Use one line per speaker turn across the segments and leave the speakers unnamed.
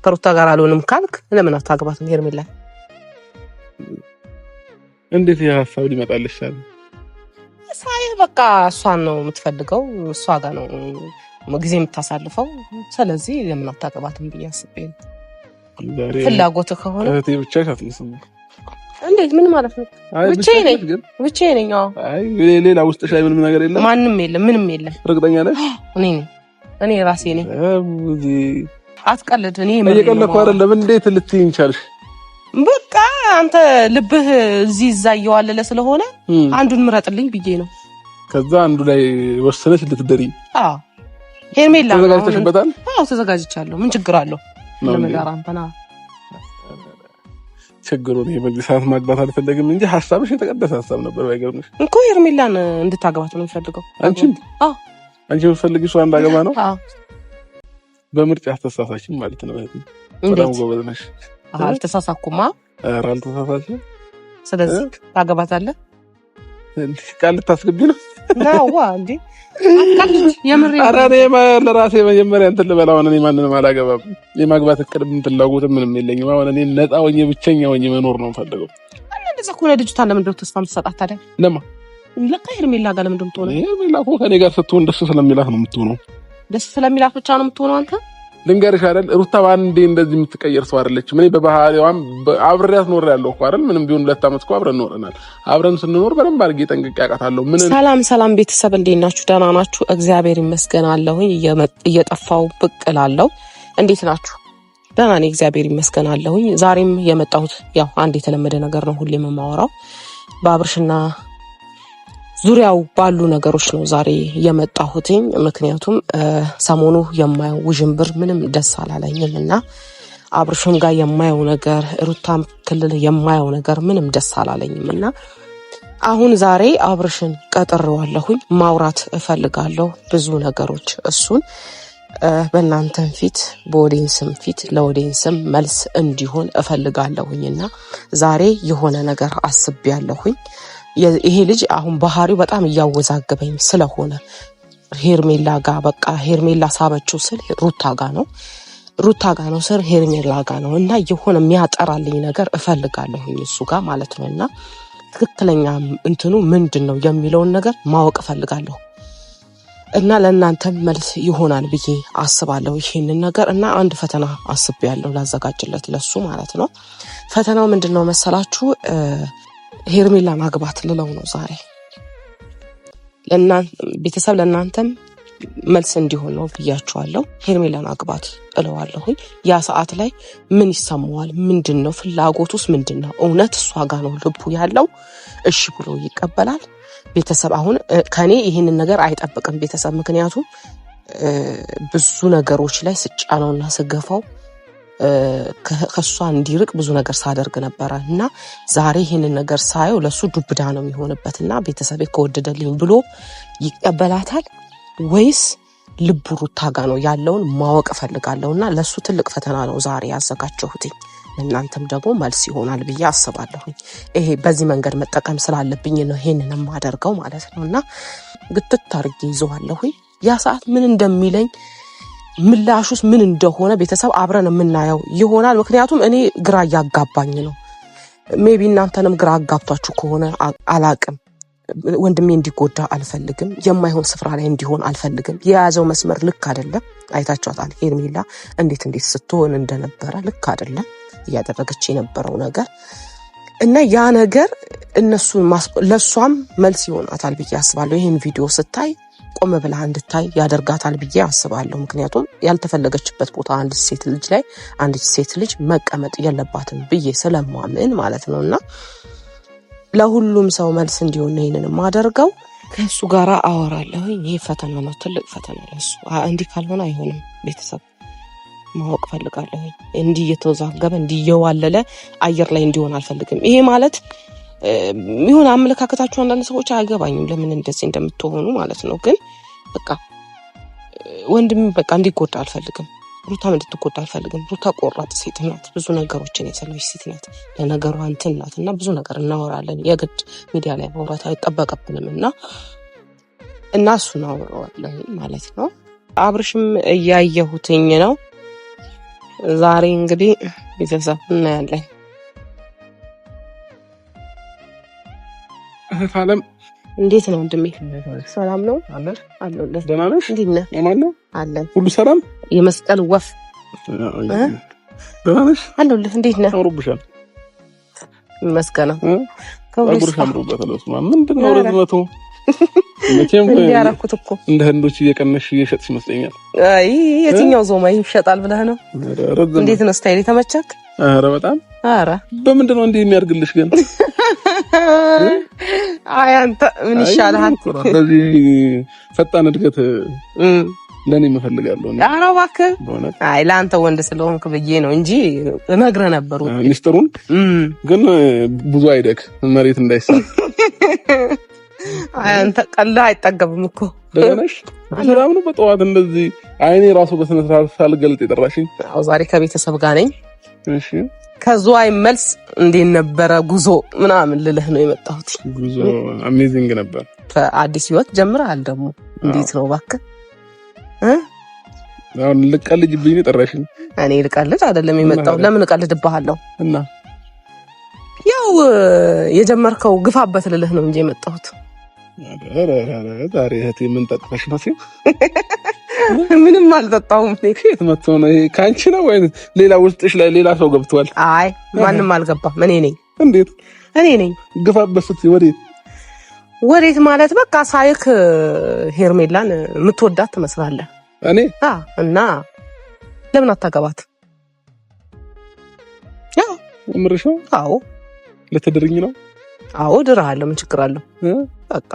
ከሩታ ጋር አልሆንም ካልክ ለምን አታገባትም ሄርሜላ?
እንዴት የሐሳብ ሊመጣልሽ አለ?
ሳይ በቃ እሷን ነው የምትፈልገው፣ እሷ ጋር ነው ጊዜ የምታሳልፈው። ስለዚህ ለምን አታገባትም ብዬ አስቤ ነው። ፍላጎት ከሆነ
እህቴ ብቻ አትመስልም።
እንዴት ምን ማለት ነው? ብቻዬ ነኝ።
አይ ሌላ ውስጥሽ ላይ ምንም ነገር የለም?
ማንም የለም፣ ምንም የለም።
እርግጠኛ ነሽ?
እኔ ራሴ ነኝ። አትቀልድ። እኔ
እየቀለድኩ አይደለም። እንዴት ልትይኝ ቻልሽ?
በቃ አንተ ልብህ እዚህ እዛ እየዋለለ ስለሆነ አንዱን ምረጥልኝ ብዬ ነው።
ከዛ አንዱ ላይ ወሰነሽ ልትደሪ?
አዎ ሄርሜላ
ተዘጋጅተሽበታል?
አዎ ተዘጋጅቻለሁ። ምን ችግር አለው? ለምዳር አንተና
ችግሩ ነው በዚህ ሰዓት ማግባት አልፈለግም እንጂ ሐሳብሽ የተቀደሰ ሐሳብ ነበር። ባይገርምሽ
እኮ ሄርሜላን እንድታገባት ነው የምፈልገው።
አንቺም?
አዎ
አንቺ የምትፈልጊው እሷ እንዳገባ ነው?
አዎ
በምርጫ አስተሳሳችም ማለት ነው። በጣም ጎበዝ ነሽ።
አልተሳሳኩማ።
ኧረ አልተሳሳችም።
ስለዚህ ታገባታለህ?
ቃል ልታስገቢ ነው?
ናዋ እንዴ አትቀልድ። የምሬ
ኧረ እኔ ለራሴ መጀመሪያ እንትን ልበል። አሁን እኔ ማንንም አላገባም። የማግባት እቅድም ፍላጎትም ምንም የለኝም። አሁን እኔ ነፃ ሆኜ ብቸኛ ሆኜ መኖር ነው የምፈልገው።
እንደዛ ከሆነ ልጅቷን ለምንድን ነው ተስፋ የምትሰጣት ታዲያ?
ለማ
ለካ ሄርሜላ ጋር ለምንድን ነው የምትሆነው?
ሄርሜላ እኮ ከእኔ ጋር ስትሆን ደስ ስለሚላት ነው የምትሆነው።
ደስ ስለሚላት ብቻ ነው የምትሆነው አንተ?
ልንገርሽ አይደል ሩታ ባንዴ እንደዚህ የምትቀየር ሰው አይደለችም። እኔ በባህሪዋም አብሬያት ኖሬያለሁ እኮ አይደል? ምንም ቢሆን 2 ዓመት እኮ አብረን ኖረናል። አብረን ስንኖር በደንብ አድርጌ ጠንቅቄ አውቃታለሁ። ሰላም ቤተሰብ እንዴት ናችሁ? ደህና ናችሁ? እግዚአብሔር ይመስገን አለሁኝ። እየጠፋው ብቅ እላለሁ። እንዴት ናችሁ? ደህና ነኝ እግዚአብሔር ይመስገን አለሁኝ። ዛሬም የመጣሁት ያው አንድ የተለመደ ነገር ነው ሁሌ የማወራው በአብርሽና ዙሪያው ባሉ ነገሮች ነው ዛሬ የመጣሁትኝ። ምክንያቱም ሰሞኑ የማየው ውዥንብር ምንም ደስ አላለኝም እና አብርሽም ጋር የማየው ነገር ሩታም ክልል የማየው ነገር ምንም ደስ አላለኝም እና አሁን ዛሬ አብርሽን ቀጥሬዋለሁኝ። ማውራት እፈልጋለሁ ብዙ ነገሮች። እሱን በእናንተም ፊት በኦዲየንስም ፊት ለኦዲየንስም መልስ እንዲሆን እፈልጋለሁኝና ዛሬ የሆነ ነገር አስቤያለሁኝ። ይሄ ልጅ አሁን ባህሪው በጣም እያወዛገበኝ ስለሆነ ሄርሜላ ጋር በቃ ሄርሜላ ሳበችው ስል ሩታ ጋር ነው ስር ሄርሜላ ጋር ነው እና የሆነ የሚያጠራልኝ ነገር እፈልጋለሁኝ እሱ ጋር ማለት ነው። እና ትክክለኛ እንትኑ ምንድን ነው የሚለውን ነገር ማወቅ እፈልጋለሁ እና ለእናንተም መልስ ይሆናል ብዬ አስባለሁ ይሄንን ነገር። እና አንድ ፈተና አስቤያለሁ ላዘጋጅለት ለሱ ማለት ነው። ፈተናው ምንድን ነው መሰላችሁ? ሄርሜላን አግባት ልለው ነው ዛሬ። ቤተሰብ ለእናንተም መልስ እንዲሆን ነው ብያችኋለሁ። ሄርሜላን አግባት እለዋለሁኝ። ያ ሰዓት ላይ ምን ይሰማዋል? ምንድን ነው ፍላጎቱስ? ምንድን ነው? እውነት እሷ ጋር ነው ልቡ ያለው? እሺ ብሎ ይቀበላል? ቤተሰብ አሁን ከኔ ይህንን ነገር አይጠብቅም ቤተሰብ። ምክንያቱም ብዙ ነገሮች ላይ ስጫነውና ስገፋው ከሷ እንዲርቅ ብዙ ነገር ሳደርግ ነበረ እና ዛሬ ይህንን ነገር ሳየው ለሱ ዱብዳ ነው የሚሆንበት እና ቤተሰቤ ከወደደልኝ ብሎ ይቀበላታል ወይስ ልቡ ሩታ ጋር ነው ያለውን ማወቅ እፈልጋለሁ እና ለሱ ትልቅ ፈተና ነው ዛሬ ያዘጋጀሁትኝ። እናንተም ደግሞ መልስ ይሆናል ብዬ አስባለሁኝ። ይሄ በዚህ መንገድ መጠቀም ስላለብኝ ነው ይሄንን የማደርገው ማለት ነው እና ግትት አድርጌ ይዘዋለሁኝ። ያ ሰዓት ምን እንደሚለኝ ምላሹስ ምን እንደሆነ ቤተሰብ አብረን የምናየው ይሆናል። ምክንያቱም እኔ ግራ እያጋባኝ ነው። ሜቢ እናንተንም ግራ አጋብቷችሁ ከሆነ አላቅም። ወንድሜ እንዲጎዳ አልፈልግም። የማይሆን ስፍራ ላይ እንዲሆን አልፈልግም። የያዘው መስመር ልክ አይደለም። አይታችኋታል ሄርሜላ እንዴት ስትሆን እንደነበረ ልክ አይደለም እያደረገች የነበረው ነገር እና ያ ነገር ለሷም መልስ ይሆናታል ብዬ አስባለሁ። ይሄን ቪዲዮ ስታይ ቆም ብላ እንድታይ ያደርጋታል ብዬ አስባለሁ። ምክንያቱም ያልተፈለገችበት ቦታ አንዲት ሴት ልጅ መቀመጥ የለባትም ብዬ ስለማምን ማለት ነውና ለሁሉም ሰው መልስ እንዲሆን ይሄንን ማደርገው ከሱ ጋር አወራለሁ። ይሄ ፈተና ነው፣ ትልቅ ፈተና ለሱ። እንዲህ ካልሆነ አይሆንም። ቤተሰብ ማወቅ ፈልጋለሁ። እንዲህ እየተወዛገበ እንዲህ እየዋለለ አየር ላይ እንዲሆን አልፈልግም። ይሄ ማለት ይሁን አመለካከታችሁ አንዳንድ ሰዎች አይገባኝም ለምን እንደዚህ እንደምትሆኑ ማለት ነው። ግን በቃ ወንድም በቃ እንዲጎዳ አልፈልግም። ሩታም እንድትጎዳ አልፈልግም። ሩታ ቆራጥ ሴት ናት። ብዙ ነገሮችን የሰለች ሴት ናት። ለነገሯ እንትን ናት እና ብዙ ነገር እናወራለን። የግድ ሚዲያ ላይ ማውራት አይጠበቅብንም እና እሱን አወራዋለሁ ማለት ነው። አብርሽም እያየሁትኝ ነው ዛሬ እንግዲህ ቤተሰብ እናያለን።
ሰላም
እንዴት ነው ወንድሜ? ሰላም ነው
አለን
አለን።
ደህና ነሽ?
እንዴት ነህ?
ማን ነው
አለን።
ሁሉ ሰላም?
የመስቀል ወፍ
ደህና ነሽ?
አለሁልህ። እንዴት ነህ?
አምሮብሻል።
መስቀና
ከብሩሽ አምሮበታል። ምንድን ነው ርዝመቱ? መቼም
እንዲያረኩት እኮ
እንደ ህንዶች እየቀነሽ እየሸጥሽ ይመስለኛል።
አይ የትኛው ዞማ ይሸጣል ብለህ ነው? እንዴት ነው ስታይል የተመቸክ?
ኧረ በጣም
ኧረ
በምንድን ነው እንዲህ የሚያርግልሽ ግን?
አይ አንተ ምን ይሻልሃል?
ስለዚህ ፈጣን እድገት ለኔ እፈልጋለሁ።
ኧረ እባክህ አይ ለአንተ ወንድ ስለሆንክ ብዬ ነው እንጂ እነግርህ ነበር።
ሚስጥሩን ግን ብዙ አይደክ መሬት እንዳይሳብ።
አይ አንተ ቀልድ አይጠገብም እኮ።
ደህናሽ? ሰላም ነው። በጠዋት እንደዚህ አይኔ ራሱ በስነ ስርዓት ሳልገልጥ የጠራሽኝ?
አዎ ዛሬ ከቤተሰብ ጋር ነኝ።
እሺ
ከዝዋይ መልስ እንዴት ነበረ ጉዞ ምናምን ልልህ ነው የመጣሁት።
ጉዞ አሜዚንግ ነበር።
አዲስ ህይወት ጀምረሃል ደግሞ። እንዴት ነው እባክህ?
አሁን ልቀልጅብኝ ነው የጠራሽኝ?
እኔ ልቀልድ አይደለም የመጣሁት። ለምን እቀልድብሃለሁ?
እና
ያው የጀመርከው ግፋበት ልልህ ነው እንጂ የመጣሁት።
ዛሬ እህቴ ምን ጠጥተሽ ነው?
ምንም አልጠጣሁም።
ከየት መጥቶ ነው? ከአንቺ ነው ወይ ሌላ ውስጥሽ ላይ ሌላ ሰው ገብቷል?
አይ ማንም አልገባም። እኔ ነኝ።
እንዴት?
እኔ ነኝ።
ግፋበት ስትይ ወዴት
ማለት በቃ ሳይክ ሄርሜላን የምትወዳት ትመስላለህ።
እኔ
እና ለምን አታገባት? ያው
እምርሽ ነው።
አዎ
ልትድርኝ ነው?
አዎ ድርሃለሁ። ምን ችግር አለው? በቃ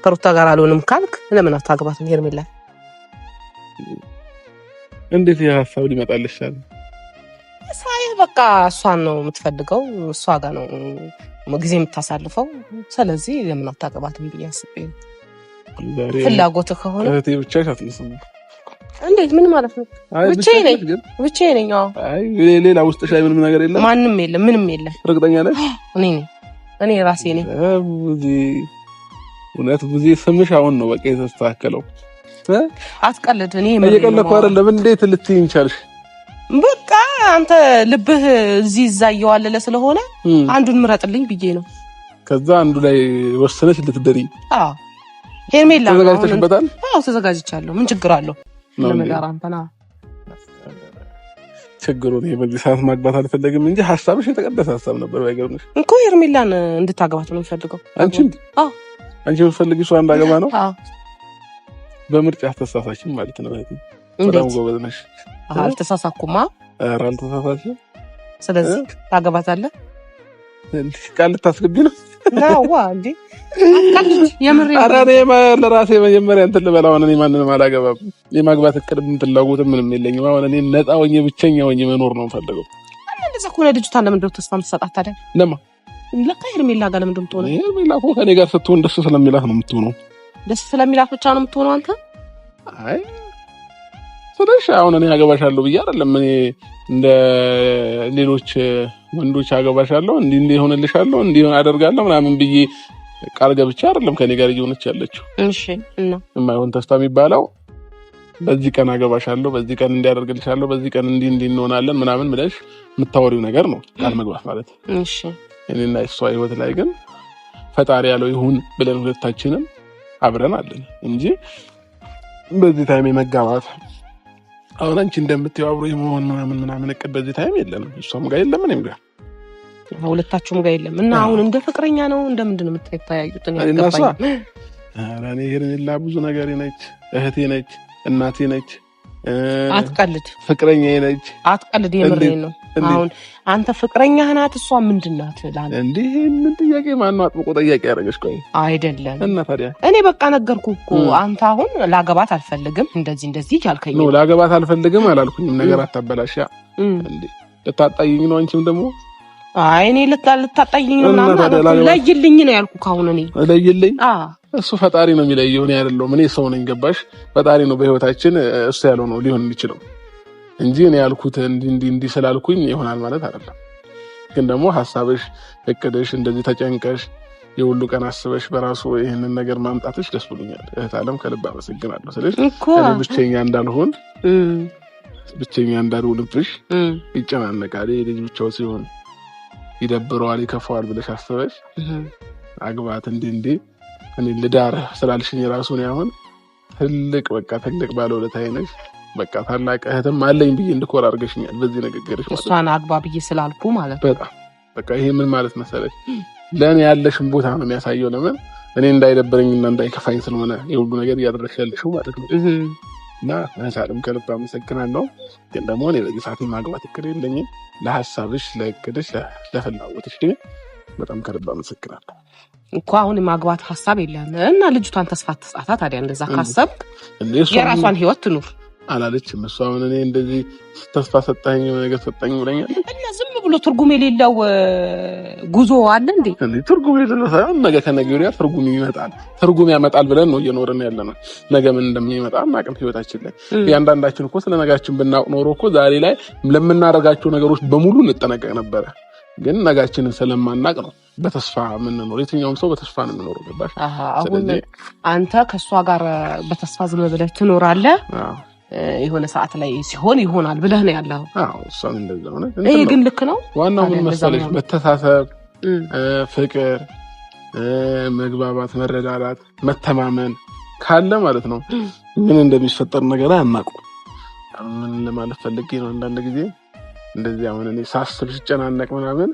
ከሩታ ጋር አልሆንም ካልክ ለምን አታገባትም ሄርሜላን?
እንዴት የሀሳብ ሊመጣልሽ አለ?
ሳይህ በቃ እሷን ነው የምትፈልገው፣ እሷ ጋር ነው ጊዜ የምታሳልፈው። ስለዚህ ለምን አታገባትም ብዬ አስቤ ነው። ፍላጎትህ ከሆነ
እህቴ ብቻሽ አትመስም።
እንዴት? ምን ማለት ነው? ብቻዬን ነኝ።
አይ ሌላ ውስጥሽ ላይ ምንም ነገር የለም?
ማንም የለም፣ ምንም የለም።
እርግጠኛ ነሽ?
እኔ ራሴ ነኝ።
እውነት ብዙ ስምሽ አሁን ነው በቃ የተስተካከለው።
አትቀልድ። እኔ
እየቀለድኩ አይደለም። እንዴት ልትይኝ ቻልሽ?
በቃ አንተ ልብህ እዚህ እዛ እየዋለለ ስለሆነ አንዱን ምረጥልኝ ብዬ ነው።
ከዛ አንዱ ላይ ወሰነች ልትደሪ?
አዎ ሄርሜላ
ተዘጋጅተሽበታል?
አዎ ተዘጋጅቻለሁ። ምን ችግር አለው? ለመዳር አንተና
ችግሩ ነው። በዚህ ሰዓት ማግባት አልፈለግም እንጂ ሐሳብሽ የተቀደሰ ሐሳብ ነበር። ባይገርምሽ
እኮ ሄርሜላን እንድታገባት ነው የምፈልገው።
አንቺ የምትፈልጊው እሷ እንዳገባ ነው?
አዎ
በምርጫ አስተሳሳችም ማለት ነው። በጣም ጎበዝ ነሽ።
አልተሳሳኩማ።
ኧረ አልተሳሳችም።
ስለዚህ ታገባታለህ?
ቃል ልታስገቢ ነው?
ናዋ እንዴ የምሬ
ኧረ እኔ ለራሴ መጀመሪያ እንትን ልበላው። እኔ ማንንም አላገባም። የማግባት እቅድም ፍላጎትም ምንም የለኝም። አሁን እኔ ነፃ ሆኜ ብቸኛ ሆኜ መኖር ነው የምፈልገው።
እንደዛ ከሆነ ልጅቷን ለምንድን ነው ተስፋ የምትሰጣት ታዲያ?
ለማ
ለካ ሄርሜላ ጋር ለምንድን ነው የምትሆነው?
ሄርሜላ እኮ ከእኔ ጋር ስትሆን ደስ ስለሚላት ነው የምትሆነው።
ደስ ስለሚላት ብቻ ነው የምትሆነው አንተ?
አይ ስለሽ አሁን እኔ አገባሻለሁ ብዬ አይደለም። እኔ እንደ ሌሎች ወንዶች አገባሻለሁ እንዲህ ሆነልሻለሁ እንዲህ አደርጋለሁ ምናምን ብዬ ቃል ገብቼ አይደለም ከኔ ጋር እየሆነች ያለችው።
እሺ እና
የማይሆን ተስፋ የሚባለው በዚህ ቀን አገባሻለሁ፣ በዚህ ቀን እንዲያደርግልሻለሁ፣ በዚህ ቀን እንዲህ እንሆናለን ምናምን ብለሽ የምታወሪው ነገር ነው ቃል መግባት ማለት።
እሺ
እኔና እሷ ህይወት ላይ ግን ፈጣሪ ያለው ይሁን ብለን ሁለታችንም አብረን አለን እንጂ በዚህ ታይም የመጋባት አሁን አንቺ እንደምትይው አብሮ የመሆን ምናምን እቅድ በዚህ ታይም የለንም። እሷም ጋር የለም እኔም ጋር
ሁለታችሁም ጋር የለም። እና አሁን እንደ ፍቅረኛ ነው እንደምንድን ነው የምትተያዩት?
እኔ ሄርሜላ ብዙ ነገር ነች፣ እህቴ ነች፣ እናቴ ነች።
አትቀልድ።
ፍቅረኛዬ ነች።
አትቀልድ። የምሬን ነው። አሁን አንተ ፍቅረኛህ ናት፣ እሷ ምንድን ናት?
እንዴ ምን ጥያቄ ማነው አጥብቆ ጥያቄ ያደረገሽ? ቆይ
አይደለም
እና ታዲያ
እኔ በቃ ነገርኩህ እኮ። አንተ አሁን ላገባት አልፈልግም እንደዚህ ያልከኝ
ነው። ላገባት አልፈልግም አላልኩኝም። ነገር አታበላሽ። እንዴ ልታጣይኝ ነው አንቺም ደግሞ?
አይ እኔ ልታጣይኝ ነው ምናምን ለይልኝ ነው ያልኩህ። አሁን እኔ ለይልኝ?
እሱ ፈጣሪ ነው የሚለየው፣ እኔ አይደለሁም። እኔ ሰው ነኝ፣ ገባሽ? ፈጣሪ ነው በህይወታችን እሱ ያለው ነው ሊሆን የሚችለው እንጂ እኔ ያልኩት እንዲህ ስላልኩኝ ይሆናል ማለት አይደለም። ግን ደግሞ ሐሳብሽ እቅድሽ እንደዚህ ተጨንቀሽ የሁሉ ቀን አስበሽ በራሱ ይሄንን ነገር ማምጣትሽ ደስ ብሎኛል። እህት ዓለም ከልብ አመሰግናለሁ። ስለዚህ እኔ ብቸኛ እንዳልሆን ብቸኛ እንዳልሆንብሽ ይጨናነቃል። ልጅ ብቻው ሲሆን ይደብረዋል፣ ይከፋዋል ብለሽ አስበሽ አግባት እንዴ እኔ ልዳር ስላልሽኝ ራሱ ነው አሁን ትልቅ ባለውለታዬ ነሽ። በቃ ታላቅ እህትም አለኝ ብዬ እንድኮራ አድርገሽኛል በዚህ ንግግርሽ ማለት ነው። እሷን
አግባ ብዬ ስላልኩ ማለት ነው።
በጣም በቃ ይሄ ምን ማለት መሰለሽ ለኔ ያለሽን ቦታ ነው የሚያሳየው። ለምን እኔ እንዳይደበረኝና እንዳይከፋኝ ስለሆነ የሁሉ ነገር እያደረግሽ ያለሽው ማለት ነው። እና ሳልም ከልብ አመሰግናለሁ። ግን ደግሞ እኔ በዚህ ሰዓት ማግባት እቅድ የለኝም። ለሀሳብሽ፣ ለእቅድሽ፣ ለፍላጎትሽ ግን በጣም ከልብ አመሰግናለሁ።
እኮ አሁን ማግባት ሀሳብ የለም እና ልጅቷን ተስፋ ትጻታ። ታዲያ እንደዛ ካሰብ የራሷን ህይወት ትኑር
አላለችም እሷ። አሁን እኔ እንደዚህ ተስፋ ሰጣኝ ነገር ሰጣኝ ብለኛል
እና ዝም ብሎ ትርጉም የሌለው ጉዞ አለ እንዴ?
ትርጉም የሌለው ሳይሆን ነገ ከነገ ወዲያ ትርጉም ያመጣል ብለን ነው እየኖርን ያለነው። ነገ ምን እንደሚመጣ አናውቅም ህይወታችን ላይ። ያንዳንዳችን እኮ ስለ ነጋችን ብናውቅ ኖሮ እኮ ዛሬ ላይ ለምናደርጋቸው ነገሮች በሙሉ እንጠነቀቅ ነበረ። ግን ነጋችንን ስለማናውቅ ነው በተስፋ የምንኖር። የትኛውም ሰው በተስፋ ነው የሚኖረው። ገባሽ?
አሁን አንተ ከእሷ ጋር በተስፋ ዝም ብለህ ትኖራለህ። የሆነ ሰዓት ላይ ሲሆን ይሆናል ብለህ ነው ያለው።
እሷም እንደዛ ሆነ።
ይሄ ግን ልክ ነው።
ዋናው ምን መሰለሽ መተሳሰብ፣ ፍቅር፣ መግባባት፣ መረዳዳት፣ መተማመን ካለ ማለት ነው ምን እንደሚፈጠር ነገር አናውቅም። ምን ለማለት ፈልጌ ነው አንዳንድ ጊዜ እንደዚህ አሁን እኔ ሳስብ ሲጨናነቅ ምናምን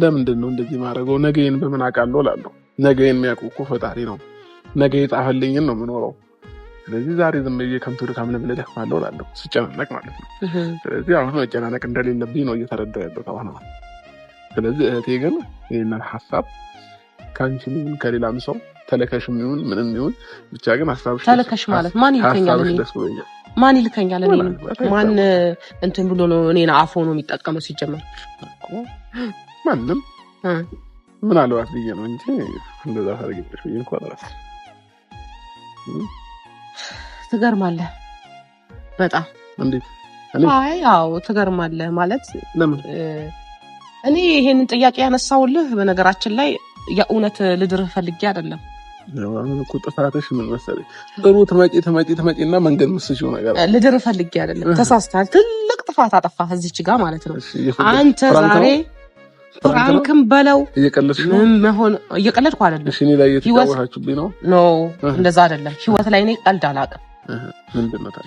ለምንድን ነው እንደዚህ ማድረገው? ነገዬን በምን አውቃለሁ እላለሁ። ነገዬን የሚያውቀው እኮ ፈጣሪ ነው። ነገ የጻፈልኝን ነው የምኖረው። ስለዚህ ዛሬ ዝም ብዬ ከንቱ ድካም ለምን እደክማለሁ እላለሁ ስጨናነቅ ማለት ነው። ስለዚህ አሁን መጨናነቅ እንደሌለብኝ ነው እየተረዳሁ ያለሁት አሁን። ስለዚህ እህቴ ግን ይህንን ሀሳብ ከአንቺም ይሁን ከሌላም ሰው ተለከሽም ይሁን ምንም ይሁን ብቻ ግን ሀሳብሽ
ተለከሽ ማለት ማን ይልከኛል? ማን ይልከኛል? እኔ ማን እንትን ብሎ ነው እኔን አፎ ነው የሚጠቀመው? ሲጀመር
ማንም ምን አለዋት ብዬ ነው እንጂ እንደዛ ታደርጊብሽ ብዬ እንኳን አላስ
ትገርማለህ በጣም።
እንዴት?
አይ አዎ ትገርማለህ ማለት
ለምን?
እኔ ይሄንን ጥያቄ ያነሳውልህ በነገራችን ላይ የእውነት ልድርህ ፈልጌ አይደለም።
አሁን እኮ ጥፋትሽ ምን መሰለኝ ጥሩ ትመጪና መንገድ መስሽው ነገር
ልድርህ ፈልጌ አይደለም። ተሳስተሃል። ትልቅ ጥፋት አጠፋህ እዚች ጋር ማለት ነው። አንተ ዛሬ ፍራንክም በለው እየቀለድኩ አይደለም።
እሺ እኔ ላይ እየተጫወታችሁብኝ ነው።
ኖ እንደዛ አይደለም። ህይወት ላይ እኔ ቀልድ አላውቅም።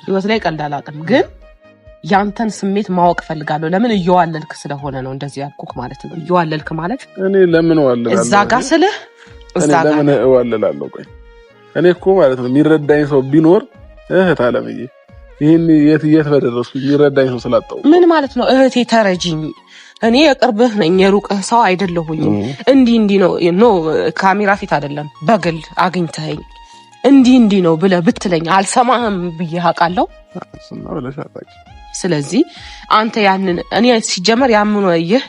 ህይወት ላይ ቀልድ አላውቅም። ግን ያንተን ስሜት ማወቅ ፈልጋለሁ። ለምን እየዋለልክ ስለሆነ ነው እንደዚህ ያልኩህ ማለት ነው። እየዋለልክ ማለት
እኔ ለምን ዋለላለሁ?
እዛ ጋር ስልህ
እኔ ለምን እዋለላለሁ? ቆይ እኔ እኮ ማለት ነው የሚረዳኝ ሰው ቢኖር እህት አለምዬ ይሄን የት በደረስኩ የሚረዳኝ ሰው ስላጣው
ምን ማለት ነው? እህቴ ተረጂኝ። እኔ የቅርብህ ነኝ፣ የሩቅህ ሰው አይደለሁኝም። እንዲህ ነው ካሜራ ፊት አይደለም በግል አግኝተኸኝ እንዲህ ነው ብለህ ብትለኝ አልሰማህም ብዬ አውቃለሁ። ስለዚህ አንተ ያንን እኔ ሲጀመር ያምኑ ይህ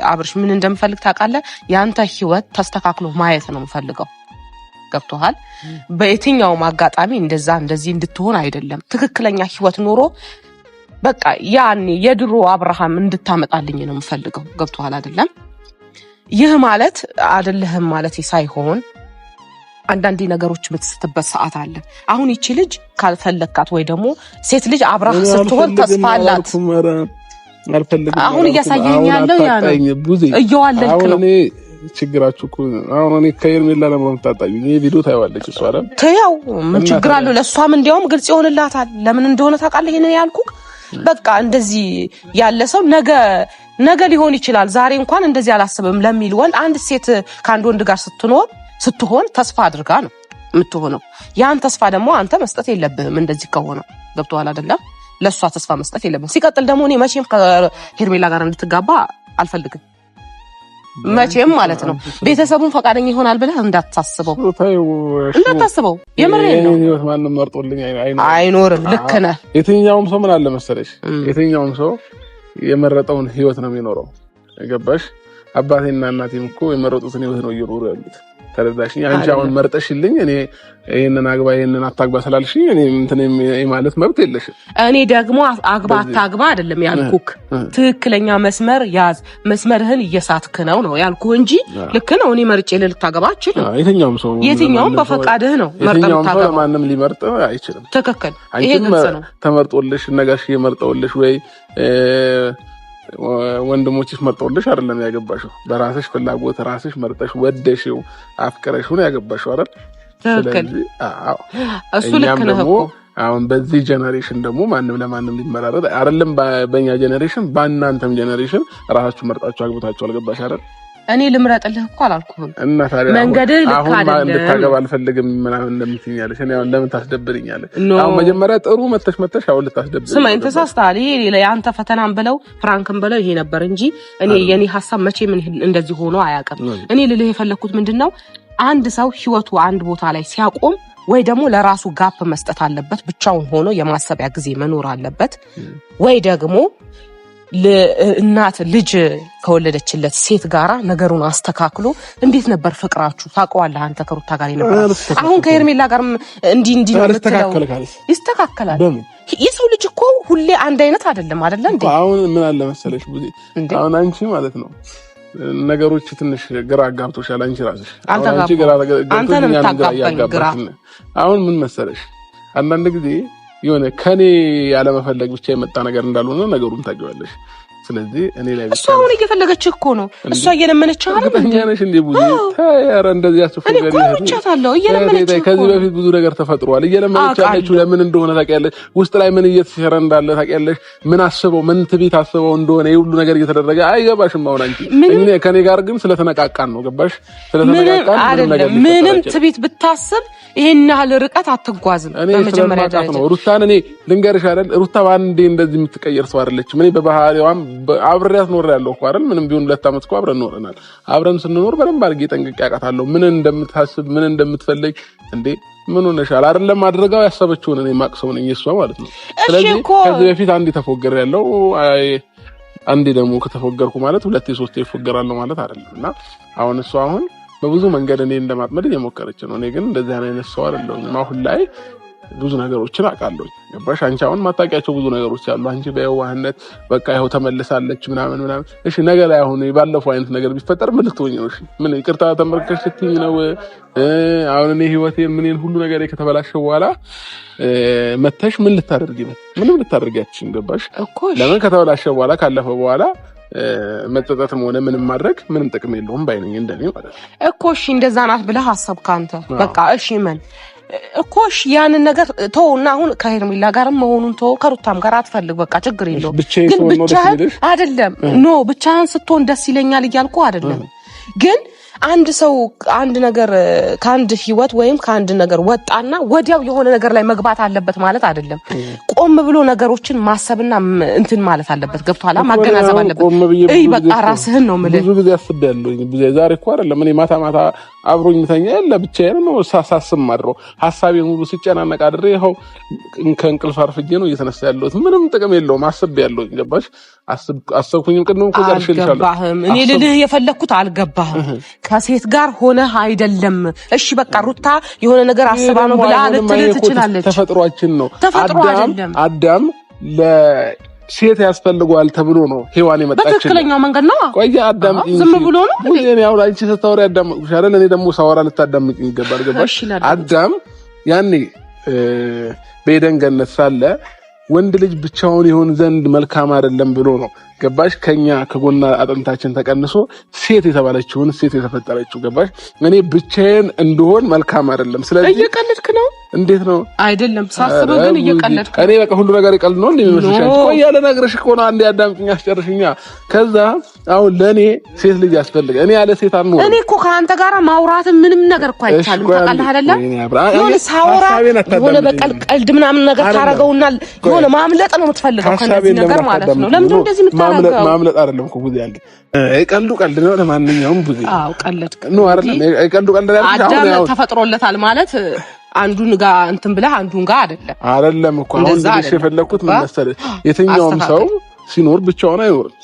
አብርሽ ምን እንደምፈልግ ታውቃለህ? ያንተ ህይወት ተስተካክሎ ማየት ነው የምፈልገው። ገብቶሃል? በየትኛውም አጋጣሚ እንደዚህ እንድትሆን አይደለም። ትክክለኛ ህይወት ኖሮ በቃ ያኔ የድሮ አብርሃም እንድታመጣልኝ ነው የምፈልገው። ገብቶሃል አይደለም? ይህ ማለት አይደለህም ማለት ሳይሆን አንዳንዴ ነገሮች የምትስትበት ሰዓት አለ። አሁን ይቺ ልጅ ካልፈለካት ወይ ደግሞ ሴት ልጅ አብራህ ስትሆን ተስፋ አላት። አሁን እያሳየኝ ያለው ያ ነው። እየዋለልክ ነው።
ችግራችሁ እኮ አሁን እኔ ከሄርሜላ ለምን ታጣዩኝ? ይሄ ቪዲዮ ታይዋለች እሷ አይደል?
ተያው ምን ችግር አለው? ለሷም እንዲያውም ግልጽ ይሆንላታል ለምን እንደሆነ ታውቃለህ። ይሄን ያልኩህ በቃ እንደዚህ ያለ ሰው ነገ ሊሆን ይችላል። ዛሬ እንኳን እንደዚህ አላስብም ለሚል ወንድ አንድ ሴት ከአንድ ወንድ ጋር ስትሆን ተስፋ አድርጋ ነው የምትሆነው። ያን ተስፋ ደግሞ አንተ መስጠት የለብህም። እንደዚህ ከሆነ ገብቶሃል አይደለም? ለሷ ተስፋ መስጠት የለብህም። ሲቀጥል ደግሞ እኔ መቼም ከሄርሜላ ጋር እንድትጋባ አልፈልግም። መቼም ማለት ነው። ቤተሰቡን ፈቃደኛ ይሆናል ብለህ እንዳታስበው። የምሬን ነው።
ህይወት ማንም መርጦልኝ
አይኖርም። ልክ ነህ።
የትኛውም ሰው ምን አለ መሰለሽ፣ የትኛውም ሰው የመረጠውን ህይወት ነው የሚኖረው። ገባሽ? አባቴና እናቴም እኮ የመረጡትን ህይወት ነው እየኖሩ ያሉት። ተረዳሽኝ? አንቺ አሁን መርጠሽልኝ እኔ ይሄንን አግባ ይሄንን አታግባ ስላልሽኝ እኔ እንትን ማለት መብት የለሽም።
እኔ ደግሞ አግባ አታግባ አይደለም ያልኩክ፣ ትክክለኛ መስመር ያዝ፣ መስመርህን እየሳትክ ነው ያልኩህ እንጂ ልክ ነው እኔ መርጬ ልታገባ አልችልም። የትኛውም በፈቃድህ ነው መርጠህ ልታገባ።
ማንም ሊመርጥ አይችልም።
ትክክል። ይሄ ግልጽ ነው።
ተመርጦልሽ ነጋሽ መርጠውልሽ ወይ ወንድሞችሽ መርጠውልሽ አይደለም ያገባሽው። በራስሽ ፍላጎት ራስሽ መርጠሽ ወደሽው አፍቅረሽው ነው ያገባሽው አይደል?
ትክክል። እሱ ልክ ነው እኮ።
አሁን በዚህ ጄኔሬሽን ደግሞ ማንም ለማንም ሊመራረጥ አይደለም። በእኛ ጄኔሬሽን በእናንተም ጄኔሬሽን ራሳችሁ መርጣችሁ አግብታችሁ አልገባሽ አይደል?
እኔ ልምረጥልህ እኮ አላልኩህም።
እና ታዲያ
መንገድህ ልክ አይደለም።
እንድታገባ አልፈልግም ምናምን እንደምትይኛለሽ እኔ አሁን ለምን ታስደብርኛለሽ? አሁን መጀመሪያ ጥሩ መተሽ አሁን ልታስደብር።
ስማኝ፣ ተሳስተሃል። ይሄ ያንተ ፈተናም ብለው ፍራንክም ብለው ይሄ ነበር እንጂ እኔ የኔ ሐሳብ መቼ ምን እንደዚህ ሆኖ አያውቅም። እኔ ልልህ የፈለኩት ምንድነው አንድ ሰው ህይወቱ አንድ ቦታ ላይ ሲያቆም ወይ ደግሞ ለራሱ ጋፕ መስጠት አለበት፣ ብቻውን ሆኖ የማሰቢያ ጊዜ መኖር አለበት። ወይ ደግሞ እናት ልጅ ከወለደችለት ሴት ጋራ ነገሩን አስተካክሎ እንዴት ነበር ፍቅራችሁ ታውቀዋለህ አንተ ከሩታ ጋር ነበር። አሁን ከሄርሜላ ጋር እንዲ ነው ይስተካከላል። የሰው ልጅ እኮ ሁሌ አንድ አይነት አይደለም እንዴ?
አሁን ምን አለ መሰለሽ ብዙ አሁን አንቺ ማለት ነው ነገሮች ትንሽ ግራ አጋብቶሻል። አንቺ ራስሽ አንቺ ግራ አሁን ምን መሰለሽ አንዳንድ ጊዜ የሆነ ከኔ ያለ መፈለግ ብቻ የመጣ ነገር እንዳልሆነ ነገሩን ታውቂዋለሽ። ስለዚህ እኔ ላይ
እሷ አሁን እየፈለገች እኮ ነው። እሷ እየለመነች አይደል?
በእኛነሽ እንዴ ብዙ ታያራ እንደዚህ ያስፈልጋል።
እኔ እኮ ብቻታለሁ እየለመነች እኮ።
ከዚህ በፊት ብዙ ነገር ተፈጥሯል። እየለመነች ያለችው ለምን እንደሆነ ታውቂያለሽ? ውስጥ ላይ ምን እየተሰራ እንዳለ ታውቂያለሽ? ምን አስበው ምን ትቢት አስበው እንደሆነ ይሁሉ ነገር እየተደረገ አይገባሽም። አሁን አንቺ እኔ ከኔ ጋር ግን ስለተነቃቃን ነው። ገባሽ? ስለተነቃቃን
ምንም ትቢት ብታስብ ይሄን ያህል ርቀት አትጓዝም። በመጀመሪያ ደረጃ
ነው ሩታን እኔ ልንገርሽ አይደል? ሩታ ባንዴ እንደዚህ የምትቀየር ሰው አይደለችም። እኔ በባህሪዋም አብሬያት ኖር ያለው እኮ አይደል? ምንም ቢሆን 2 ዓመት እኮ አብረን ኖረናል። አብረን ስንኖር በደንብ አድርጌ ጠንቅቄ አውቃታለሁ። ምን እንደምታስብ ምን እንደምትፈልግ እንዴ ምን ሆነሻል አይደለም? አድርጋው ያሰበችውን እኔ ማቅሰው ነኝ እሷ ማለት ነው። ስለዚህ ከዚህ በፊት አንዴ ተፎገር ያለው አንዴ ደግሞ ከተፎገርኩ ማለት 2-3 ይፎገራለሁ ማለት አይደለም። እና አሁን እሷ አሁን በብዙ መንገድ እኔ እንደማጥመድ እየሞከረች ነው። እኔ ግን እንደዚህ አይነት ሰው አይደለሁም። አሁን ላይ ብዙ ነገሮችን አውቃለሁ። ገባሽ? አንቺ አሁን ማታውቂያቸው ብዙ ነገሮች አሉ። አንቺ በየዋህነት በቃ ይኸው ተመልሳለች ምናምን። እሺ ነገ ላይ አሁን ባለፈው አይነት ነገር ቢፈጠር ምን ልትሆኚ ነው? እሺ ምን ይቅርታ ተመርከሽ ስትይኝ ነው? አሁን እኔ ህይወቴን ምንን ሁሉ ነገር ከተበላሸ በኋላ መተሽ ምን ልታደርጊ ነው? ምንም ልታደርጊያችን። ገባሽ? ለምን ከተበላሸ በኋላ ካለፈ በኋላ መጠጣትም ሆነ ምንም ማድረግ ምንም ጥቅም የለውም ባይነኝ እንደኔ ማለት ነው እኮ። እሺ እንደዛ ናት ብለህ አሰብክ አንተ። በቃ እሺ ምን እኮ እሺ ያንን ነገር ተውና አሁን ከሄርሜላ ጋርም መሆኑን ተው፣ ከሩታም ጋር አትፈልግ። በቃ ችግር የለውም። ግን ብቻህን አይደለም ብቻህን ስትሆን ደስ ይለኛል እያልኩ አይደለም። ግን አንድ ሰው አንድ ነገር ከአንድ ህይወት ወይም ከአንድ ነገር ወጣና ወዲያው የሆነ ነገር ላይ መግባት አለበት ማለት አይደለም። ቆም ብሎ ነገሮችን ማሰብና እንትን ማለት አለበት። ገብቷላ? ማገናዘብ አለበት። በቃ ራስህን ነው ማለት ብዙ ጊዜ አስቤያለሁኝ። ብዙ ዛሬ እኮ አይደለም እኔ ማታ አብሮኝ ተኛ ያለ ብቻዬን ነው ሳሳስብ ማድረው ሐሳቤ ሙሉ ሲጨናነቅ አድሬ ይኸው ከእንቅልፍ አርፍጄ ነው እየተነሳ ያለሁት። ምንም ጥቅም የለውም። አስቤያለሁኝ። ገባሽ? አሰብኩኝም ቅድም እኮ ዛርሽልሻለሁ።
እኔ ልልህ የፈለኩት አልገባህም። ከሴት ጋር ሆነህ አይደለም። እሺ በቃ ሩታ የሆነ ነገር አስባ ነው ብላ ልትልህ ትችላለች።
ተፈጥሯችን ነው።
ተፈጥሮ አይደለም።
አዳም ሴት ያስፈልገዋል ተብሎ ነው ሔዋን የመጣችው።
በትክክለኛው መንገድ ነው።
ቆይ አዳም
ዝም ብሎ ነው
እኔ ያው አንቺ ስታወሪ አዳምኩሽ አይደል? እኔ ደግሞ ሳወራ ልታዳምጪኝ ይገባል። ገባሽ? አዳም ያኔ በኤደን ገነት ሳለ ወንድ ልጅ ብቻውን ይሆን ዘንድ መልካም አይደለም ብሎ ነው። ገባሽ? ከኛ ከጎና አጥንታችን ተቀንሶ ሴት የተባለችውን ሴት የተፈጠረችው። ገባሽ? እኔ ብቻዬን እንደሆን መልካም አይደለም። ስለዚህ
እየቀለድክ ነው።
እንዴት ነው?
አይደለም ሳስበው ግን እየቀለድክ።
እኔ በቃ ሁሉ ነገር ይቀልድ ነው እንደሚመስልሽ? ቆይ ያለ ነገርሽ እኮ ነው። አንዴ አዳምጪኝ አስጨርሽኛ። ከዛ አሁን ለኔ ሴት ልጅ ያስፈልግ። እኔ ያለ ሴት አልኖርም።
እኔ እኮ ከአንተ ጋር ማውራት ምንም ነገር እኮ አይቻልም። ታውቃለህ አይደለም? የሆነ ሳውራ የሆነ በቀል ቀልድ ምናምን ነገር ታረገውና የሆነ ማምለጥ ነው የምትፈልገው ከነዚህ ነገር ማለት ነው። ለምን እንደዚህ የምታረገው?
ማምለጥ አይደለም እኮ ብዙ ያለ ቀልዱ ቀልድ ነው። ለማንኛውም ብዙ
ቀልድ
ነው አይደለም? ቀልዱ ቀልድ ነው።
አዳም ተፈጥሮለታል ማለት አንዱን ጋር እንትን ብለህ አንዱን ጋር አይደለም
እኮ። አሁን ልጅ የፈለኩት ምን መሰለህ? የትኛውም ሰው ሲኖር ብቻውን አይኖርም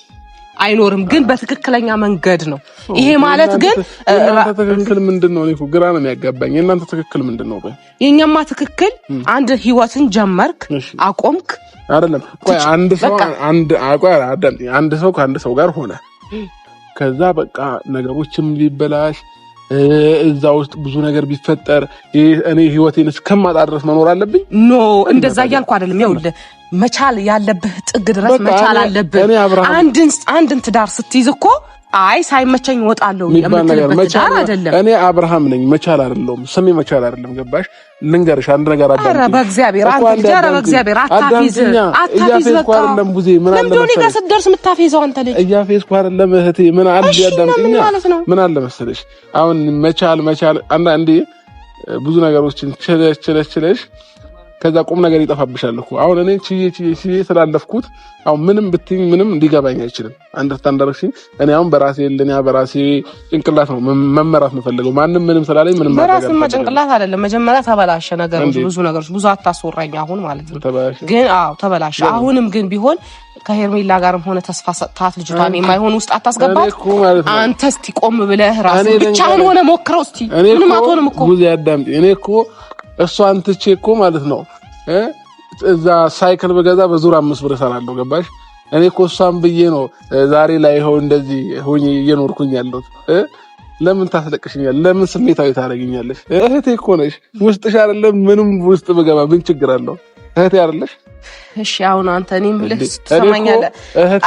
አይኖርም፣ ግን በትክክለኛ መንገድ ነው። ይሄ ማለት ግን
እናንተ ትክክል ምንድነው? እኔ ግራ ነው የሚያጋባኝ። እናንተ ትክክል ምንድነው?
የኛማ ትክክል አንድ ህይወትን ጀመርክ አቆምክ
አይደለም። ቆይ አንድ ሰው ከአንድ ሰው ጋር ሆነ፣ ከዛ በቃ ነገሮችም ቢበላሽ እዛ ውስጥ ብዙ ነገር ቢፈጠር እኔ ህይወቴን እስከማጣ ድረስ መኖር አለብኝ?
ኖ እንደዛ እያልኩ አይደለም። ይኸውልህ መቻል ያለብህ ጥግ ድረስ መቻል አለብህ። አንድን ትዳር ስትይዝ እኮ አይ ሳይመቸኝ እወጣለሁ የምትልበት ትዳር አይደለም።
እኔ አብርሃም ነኝ፣ መቻል አይደለም ስሜ መቻል አይደለም። ገባሽ? ልንገርሽ አንድ ነገር አዳምጪ።
ኧረ በእግዚአብሔር አታፊዝ በቃ ለምንድን ነው ጋር ስትደርስ የምታፊዘው አንተ ልጅ?
እያፌዝኩ አይደለም እህቴ። ምን አለ ያዳምጪኝ። ምን አለ መሰለሽ አሁን መቻል አንዳንዴ ብዙ ነገሮችን ችለሽ ከዛ ቁም ነገር ይጠፋብሻል እኮ። አሁን እኔ ችዬ ስላለፍኩት አሁን ምንም ብትይኝ ምንም እንዲገባኝ አይችልም። አንደርስታንድ። እኔ አሁን በራሴ ጭንቅላት ነው መመራት የምፈልገው። ማንም ምንም ስላለኝ ምንም
በራሴ ጭንቅላት አይደለም። መጀመሪያ ተበላሸ ነገሮች፣ ብዙ ነገሮች ብዙ አታስወራኝ አሁን ማለት ነው። ግን ተበላሸ። አሁንም ግን ቢሆን ከሄርሜላ ጋርም ሆነ ተስፋ ሰጥታት ልጅቷን የማይሆን ውስጥ አታስገባት። አንተ እስቲ ቆም ብለህ ራስህ ብቻህን ሆነ ሞክረው እስቲ። ምንም አትሆንም እኮ ጉዜ
ያዳምጪ። እኔ እኮ እሷን ትቼ እኮ ማለት ነው እዛ ሳይክል በገዛ በዙር 5 ብር እሰራለሁ። ገባሽ? እኔ እኮ እሷን ብዬ ነው ዛሬ ላይ ይኸው እንደዚህ ሆኜ እየኖርኩኝ ያለሁት። ለምን ታስለቅሽኛል? ለምን ስሜታዊ ታደርጊኛለሽ? እህቴ እኮ ነሽ። ውስጥሽ አይደለም ምንም ውስጥ በገባ ምን ችግር አለው? እህቴ አይደለሽ?
እሺ አሁን አንተ እኔም ብለህ ትሰማኛለህ?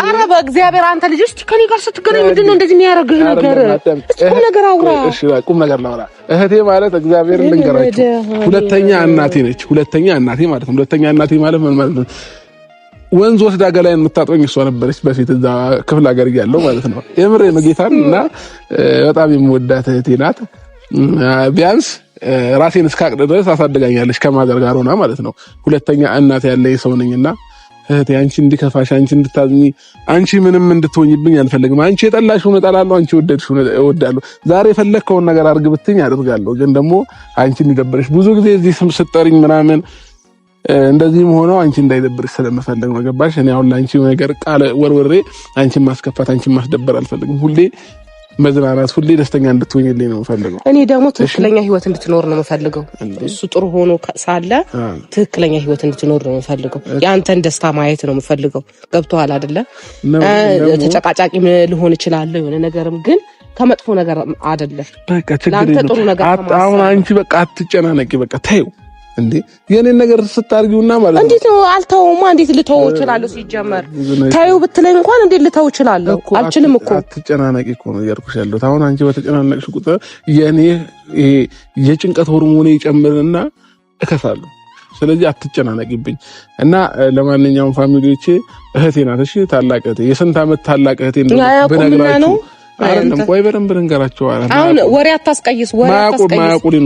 ኧረ በእግዚአብሔር አንተ ልጅ እስቲ ከኔ ጋር ስትገናኝ ምንድን ነው እንደዚህ የሚያደርግህ ነገር? እስቲ ቁም ነገር አውራ።
እሺ ቁም ነገር ላውራ። እህቴ ማለት እግዚአብሔር ልንገራችሁ ሁለተኛ እናቴ ነች። ሁለተኛ እናቴ ማለት ነው። ሁለተኛ እናቴ ማለት ምን ማለት ነው? ወንዝ ወስዳ ገላዬን የምታጥበኝ እሷ ነበረች በፊት እዛ ክፍለ ሀገር እያለሁ ማለት ነው። የምሬን ነው ጌታን። እና በጣም የምወዳት እህቴ ናት። ቢያንስ ራሴን እስካቅድ ድረስ አሳድጋኛለች ከማዘር ጋር ሆና ማለት ነው። ሁለተኛ እናት ያለኝ ሰው ነኝና እህቴ አንቺ እንዲከፋሽ፣ አንቺ እንድታዝኝ፣ አንቺ ምንም እንድትሆኝብኝ አልፈልግም። አንቺ የጠላሽውን እጠላለሁ፣ አንቺ የወደድሽውን እወዳለሁ። ዛሬ የፈለግከውን ነገር አድርግ ብትኝ አደርጋለሁ። ግን ደግሞ አንቺ እንዲደብርሽ ብዙ ጊዜ እዚህ ስም ስጠሪኝ ምናምን እንደዚህም ሆነው አንቺ እንዳይደብርሽ ስለምፈልግ ነው። ገባሽ? እኔ አሁን ለአንቺ ነገር ቃል ወርወሬ አንቺን ማስከፋት፣ አንቺን ማስደበር አልፈልግም። ሁሌ መዝናናት፣ ሁሌ ደስተኛ እንድትሆኝልኝ ነው የምፈልገው።
እኔ ደግሞ ትክክለኛ ህይወት እንድትኖር ነው የምፈልገው። እሱ ጥሩ ሆኖ ሳለ ትክክለኛ ህይወት እንድትኖር ነው የምፈልገው። የአንተን ደስታ ማየት ነው የምፈልገው። ገብቶሃል አይደለ? ተጨቃጫቂ ልሆን እችላለሁ የሆነ ነገርም፣ ግን ከመጥፎ ነገር አይደለም።
በቃ ችግር የለም። አሁን አንቺ በቃ አትጨናነቂ። በቃ ተይው እንዴ የኔን ነገር ስታርጊውና ማለት ነው። እንዴት ነው አልተውማ? እንዴት ልተው እችላለሁ? ሲጀመር ታዩ ብትለኝ እንኳን እንዴት ልተው እችላለሁ? አልችልም እኮ። አትጨናነቂ እኮ ነው እያልኩሽ ያለሁት። አሁን አንቺ በተጨናነቅሽ ቁጥር የኔ የጭንቀት ሆርሞኔ ይጨምርና እከሳለሁ። ስለዚህ አትጨናነቂብኝ። እና ለማንኛውም ፋሚሊዎቼ እህቴ ናት። እሺ ታላቅ እህቴ፣ የስንት ዓመት ታላቅ እህቴ እንደበነግራችሁ አይደለም። ቆይ በደንብ ልንገራቸው።
አሁን ወሬ አታስቀይስ፣ ወሬ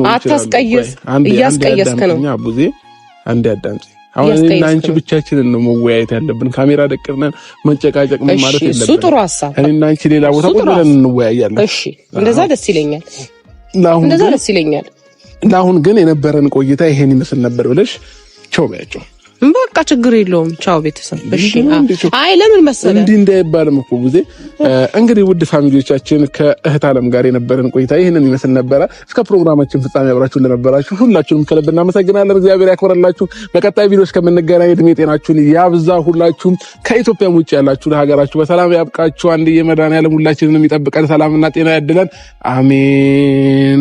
አታስቀይስ። እያስቀየስክ ነው። አቡዜ
አንዴ አዳምጪ። አሁን እኔና አንቺ ብቻችንን ነው መወያየት ያለብን። ካሜራ ደቅነን መጨቃጨቅ ማለት የለብንም። እሱ ጥሩ ሐሳብ። እኔና አንቺ ሌላ ቦታ ቁጭ ብለን እንወያያለን።
እሺ እንደዛ ደስ ይለኛል። እንደዛ ደስ ይለኛል።
ለአሁን ግን የነበረን ቆይታ ይሄን ይመስል ነበር ብለሽ ቻው በያቸው።
በቃ ችግር የለውም። ቻው ቤተሰብ። እሺ አይ ለምን መሰለህ
እንዲህ እንዳይባልም እኮ ጊዜ እንግዲህ ውድ ፋሚሊዎቻችን ከእህት ዓለም ጋር የነበረን ቆይታ ይሄንን ይመስል ነበረ። እስከ ፕሮግራማችን ፍጻሜ አብራችሁን ለነበራችሁ ሁላችሁንም ከልብ እናመሰግናለን። እግዚአብሔር ያክብርላችሁ። በቀጣይ ቪዲዮስ ከምንገናኝ እድሜ ጤናችሁን ያብዛ። ሁላችሁም ከኢትዮጵያም ውጭ ያላችሁ ለሀገራችሁ በሰላም ያብቃችሁ። አንድ የመድኃኒዓለም ሁላችንንም ይጠብቀን፣ ሰላምና ጤና ያድለን። አሜን።